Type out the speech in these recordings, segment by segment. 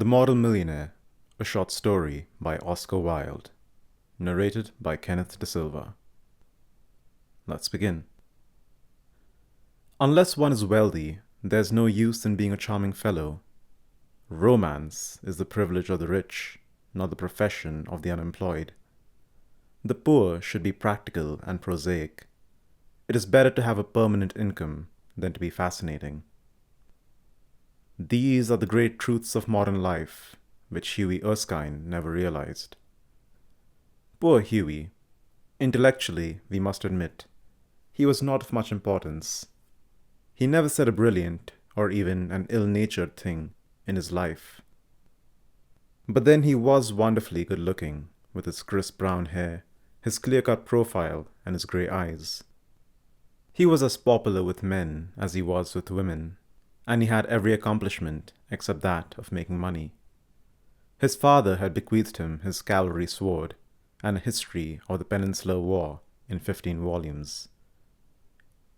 The Model Millionaire, a short story by Oscar Wilde, narrated by Kenneth De Silva. Let's begin. Unless one is wealthy, there's no use in being a charming fellow. Romance is the privilege of the rich, not the profession of the unemployed. The poor should be practical and prosaic. It is better to have a permanent income than to be fascinating. These are the great truths of modern life, which Hughie Erskine never realized. Poor Hughie. Intellectually, we must admit, he was not of much importance. He never said a brilliant or even an ill-natured thing in his life. But then he was wonderfully good-looking, with his crisp brown hair, his clear-cut profile, and his grey eyes. He was as popular with men as he was with women, and he had every accomplishment except that of making money. His father had bequeathed him his cavalry sword and a history of the Peninsular War in 15 volumes.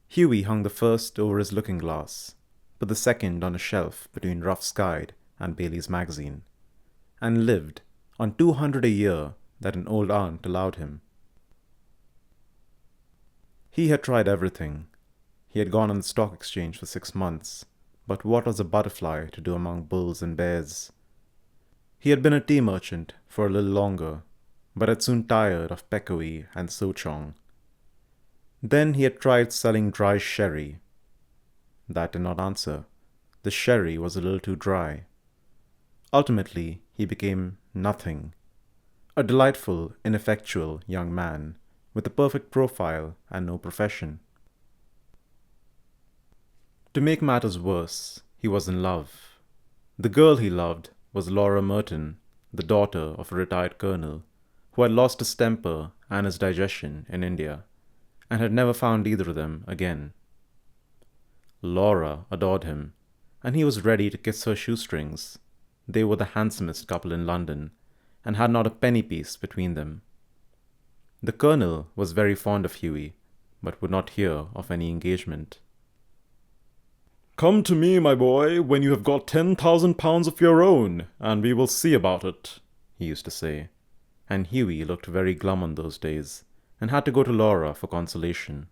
Hughie hung the first over his looking-glass, put the second on a shelf between Rough Skied and Bailey's magazine, and lived on $200 a year that an old aunt allowed him. He had tried everything. He had gone on the stock exchange for 6 months, but what was a butterfly to do among bulls and bears? He had been a tea merchant for a little longer, but had soon tired of pekoe and souchong. Then he had tried selling dry sherry. That did not answer. The sherry was a little too dry. Ultimately, he became nothing. A delightful, ineffectual young man, with a perfect profile and no profession. To make matters worse, he was in love. The girl he loved was Laura Merton, the daughter of a retired colonel, who had lost his temper and his digestion in India, and had never found either of them again. Laura adored him, and he was ready to kiss her shoestrings. They were the handsomest couple in London, and had not a penny piece between them. The colonel was very fond of Hughie, but would not hear of any engagement. "Come to me, my boy, when you have got 10,000 pounds of your own, and we will see about it," he used to say, and Hughie looked very glum on those days, and had to go to Laura for consolation.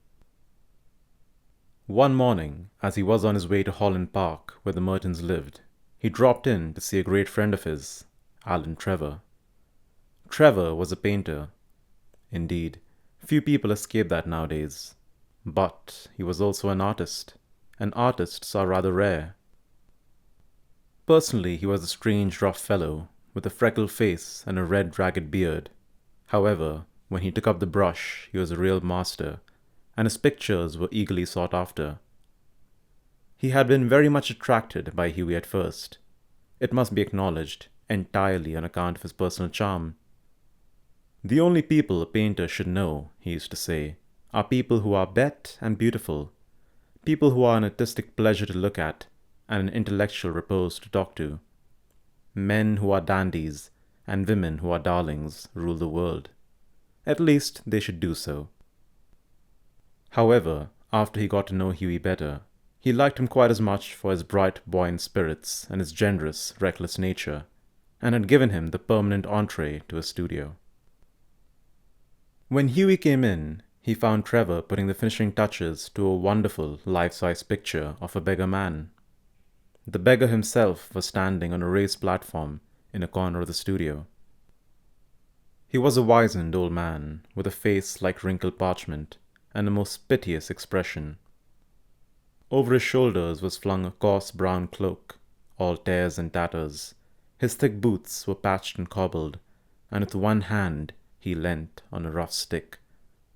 One morning, as he was on his way to Holland Park, where the Mertons lived, he dropped in to see a great friend of his, Alan Trevor. Trevor was a painter. Indeed, few people escape that nowadays. But he was also an artist, and artists are rather rare. Personally, he was a strange, rough fellow, with a freckled face and a red, ragged beard. However, when he took up the brush, he was a real master, and his pictures were eagerly sought after. He had been very much attracted by Hughie at first. It must be acknowledged, entirely on account of his personal charm. The only people a painter should know, he used to say, are people who are bet and beautiful, people who are an artistic pleasure to look at and an intellectual repose to talk to. Men who are dandies and women who are darlings rule the world. At least they should do so. However, after he got to know Hughie better, he liked him quite as much for his bright, buoyant spirits and his generous, reckless nature, and had given him the permanent entree to his studio. When Hughie came in, he found Trevor putting the finishing touches to a wonderful life-size picture of a beggar man. The beggar himself was standing on a raised platform in a corner of the studio. He was a wizened old man, with a face like wrinkled parchment, and a most piteous expression. Over his shoulders was flung a coarse brown cloak, all tears and tatters. His thick boots were patched and cobbled, and with one hand he leant on a rough stick,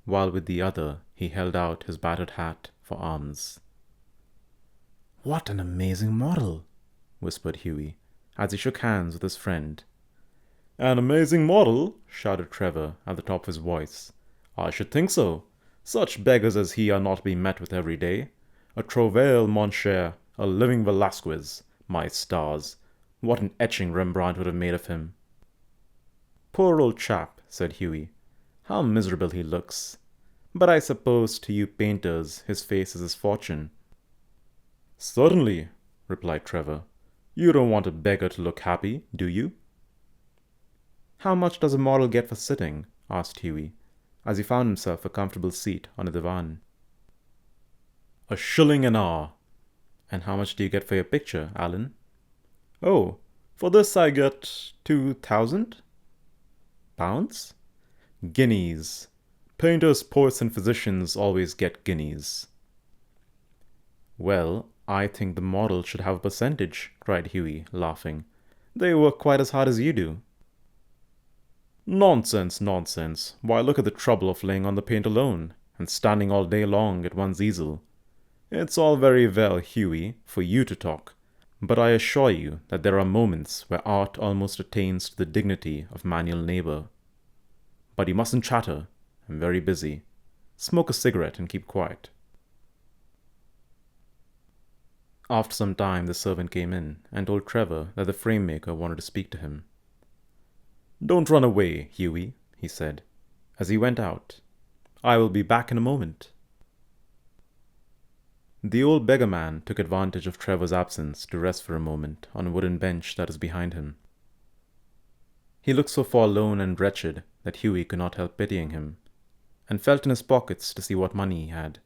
while with the other he held out his battered hat for arms. "What an amazing model!" whispered Hughie, as he shook hands with his friend. "An amazing model?" shouted Trevor at the top of his voice. "I should think so. Such beggars as he are not to be met with every day. A Trouvaille, mon cher, a living Velasquez. My stars, what an etching Rembrandt would have made of him." "Poor old chap," said Hughie. "How miserable he looks. But I suppose to you painters his face is his fortune." "Certainly," replied Trevor. You don't want a beggar to look happy, do you?" "How much does a model get for sitting?" asked Hughie, as he found himself a comfortable seat on a divan. "A shilling an hour." "And how much do you get for your picture, Alan?" "Oh, for this I get 2,000 pounds?" "Guineas. Painters, poets, and physicians always get guineas." "Well, I think the model should have a percentage," cried Hughie, laughing. "They work quite as hard as you do." "Nonsense, nonsense. Why, look at the trouble of laying on the paint alone, and standing all day long at one's easel. It's all very well, Hughie, for you to talk, but I assure you that there are moments where art almost attains to the dignity of manual labor. But you mustn't chatter. I'm very busy. Smoke a cigarette and keep quiet." After some time, the servant came in and told Trevor that the frame maker wanted to speak to him. "Don't run away, Hughie," he said, as he went out. "I will be back in a moment." The old beggar man took advantage of Trevor's absence to rest for a moment on a wooden bench that was behind him. He looked so forlorn and wretched that Hughie could not help pitying him, and felt in his pockets to see what money he had.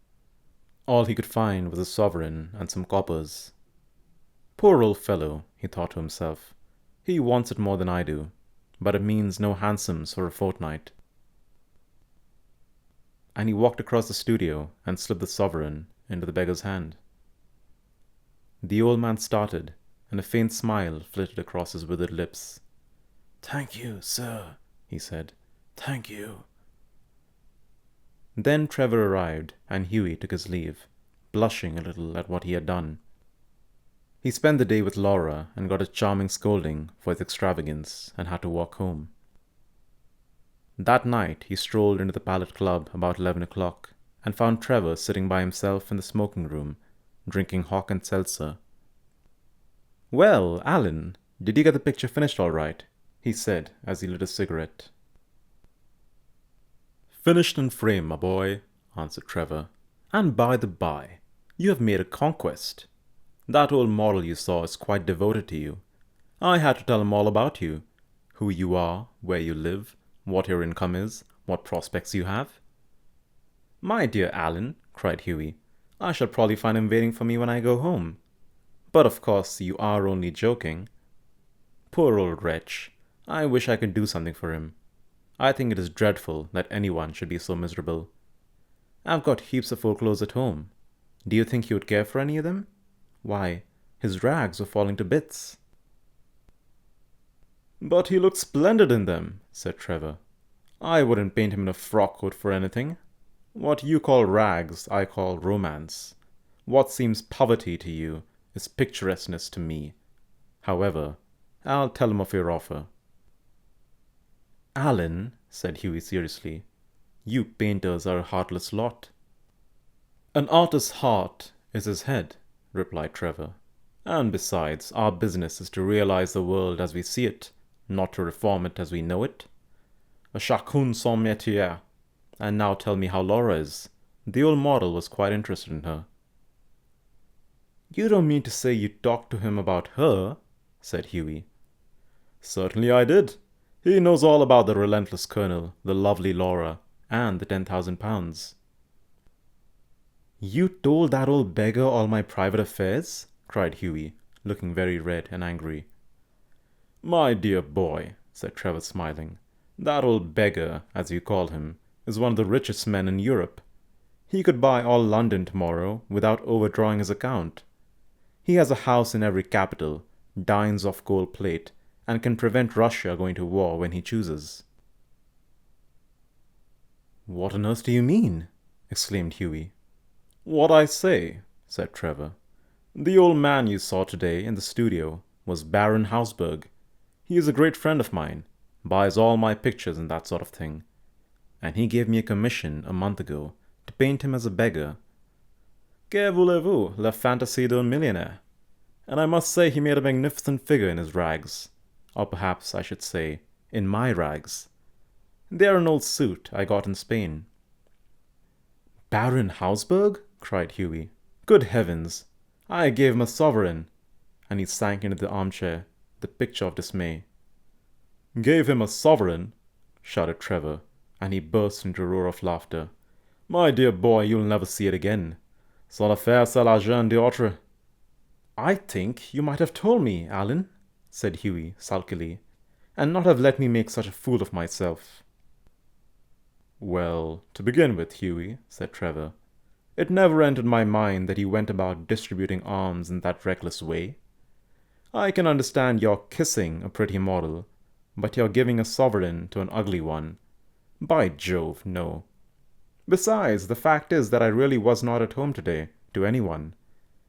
All he could find was a sovereign and some coppers. "Poor old fellow," he thought to himself. "He wants it more than I do, but it means no hansoms for a fortnight." And he walked across the studio and slipped the sovereign into the beggar's hand. The old man started, and a faint smile flitted across his withered lips. "Thank you, sir," he said. "Thank you." Then Trevor arrived, and Hughie took his leave, blushing a little at what he had done. He spent the day with Laura and got a charming scolding for his extravagance and had to walk home. That night he strolled into the Palette Club about 11 o'clock and found Trevor sitting by himself in the smoking room, drinking hock and seltzer. "Well, Alan, did you get the picture finished all right?" he said as he lit a cigarette. "Finished in frame, my boy," answered Trevor. "And by the by, you have made a conquest. That old model you saw is quite devoted to you. I had to tell him all about you, who you are, where you live, what your income is, what prospects you have." "My dear Alan," cried Hughie, "I shall probably find him waiting for me when I go home. But of course you are only joking. Poor old wretch. I wish I could do something for him. I think it is dreadful that anyone should be so miserable. I've got heaps of old clothes at home. Do you think he would care for any of them? Why, his rags were falling to bits." "But he looks splendid in them," said Trevor. "I wouldn't paint him in a frock coat for anything. What you call rags, I call romance. What seems poverty to you is picturesqueness to me. However, I'll tell him of your offer." "Alan," said Hughie seriously, "you painters are a heartless lot." "An artist's heart is his head," replied Trevor. "And besides, our business is to realize the world as we see it, not to reform it as we know it. A chacun son métier. And now tell me how Laura is. The old model was quite interested in her." "You don't mean to say you talked to him about her?" said Hughie. "Certainly I did. He knows all about the relentless colonel, the lovely Laura, and the 10,000 pounds. "You told that old beggar all my private affairs?" cried Hughie, looking very red and angry. "My dear boy," said Trevor, smiling, "that old beggar, as you call him, is one of the richest men in Europe. He could buy all London tomorrow without overdrawing his account. He has a house in every capital, dines off gold plate, and can prevent Russia going to war when he chooses." "What on earth do you mean?" exclaimed Hughie. "What I say," said Trevor. "The old man you saw today in the studio was Baron Hausberg. He is a great friend of mine, buys all my pictures and that sort of thing. And he gave me a commission a month ago to paint him as a beggar. Que voulez-vous, la fantaisie d'un millionnaire? And I must say he made a magnificent figure in his rags. Or perhaps I should say, in my rags. They're an old suit I got in Spain." "Baron Hausberg?" cried Hughie. "Good heavens! I gave him a sovereign. and he sank into the armchair, the picture of dismay. "Gave him a sovereign?" shouted Trevor, and he burst into a roar of laughter. "My dear boy, you'll never see it again. Sans affaire, c'est l'argent d'autre." "I think you might have told me, Alan," said Hughie sulkily, "and not have let me make such a fool of myself." "Well, to begin with, Hughie," said Trevor, "it never entered my mind that you went about distributing alms in that reckless way. I can understand your kissing a pretty model, but you're giving a sovereign to an ugly one. By Jove, no. Besides, the fact is that I really was not at home today, to anyone.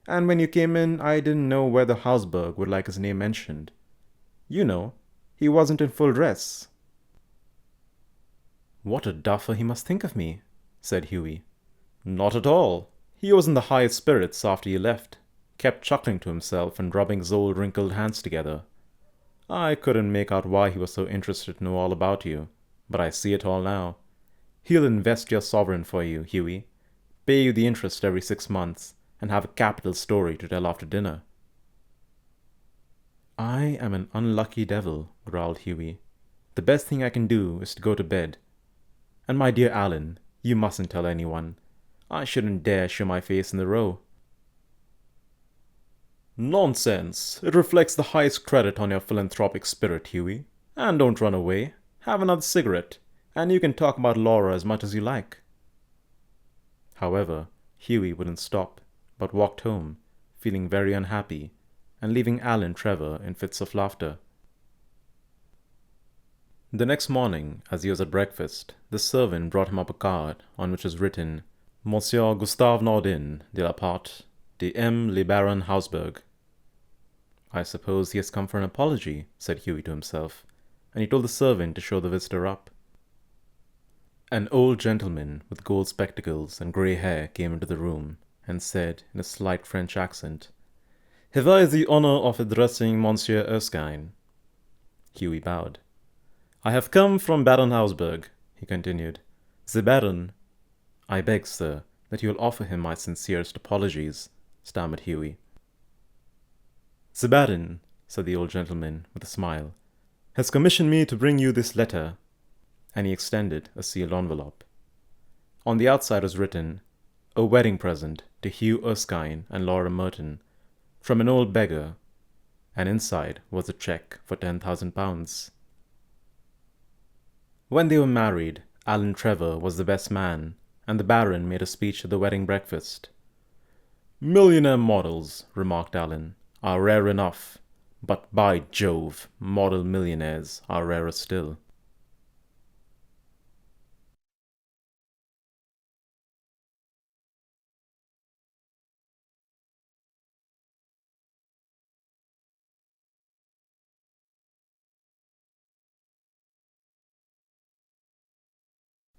And when you came in, I didn't know whether Hausberg would like his name mentioned. You know, he wasn't in full dress." "What a duffer he must think of me," said Hughie. "Not at all. He was in the highest spirits after you left. Kept chuckling to himself and rubbing his old wrinkled hands together. I couldn't make out why he was so interested to know all about you, but I see it all now. He'll invest your sovereign for you, Hughie, pay you the interest every 6 months, and have a capital story to tell after dinner." "I am an unlucky devil," growled Hughie. "The best thing I can do is to go to bed. And my dear Alan, you mustn't tell anyone. I shouldn't dare show my face in the Row." "Nonsense! It reflects the highest credit on your philanthropic spirit, Hughie. And don't run away. Have another cigarette, and you can talk about Laura as much as you like." However, Hughie wouldn't stop, but walked home, feeling very unhappy, and leaving Alan Trevor in fits of laughter. The next morning, as he was at breakfast, the servant brought him up a card on which was written, "Monsieur Gustave Nordin, de la part de M. le Baron Hausberg." "I suppose he has come for an apology," said Hughie to himself, and he told the servant to show the visitor up. An old gentleman with gold spectacles and grey hair came into the room and said, in a slight French accent, "Have I the honor of addressing Monsieur Erskine?" Hughie bowed. "I have come from Baron Hausberg," he continued. "The Baron—" "I beg, sir, that you will offer him my sincerest apologies," stammered Hughie. "The Baron," said the old gentleman with a smile, "has commissioned me to bring you this letter," and he extended a sealed envelope. On the outside was written, "A wedding present to Hugh Erskine and Laura Merton, from an old beggar," and inside was a cheque for £10,000. When they were married, Alan Trevor was the best man, and the Baron made a speech at the wedding breakfast. "Millionaire models," remarked Alan, "are rare enough, but by Jove, model millionaires are rarer still."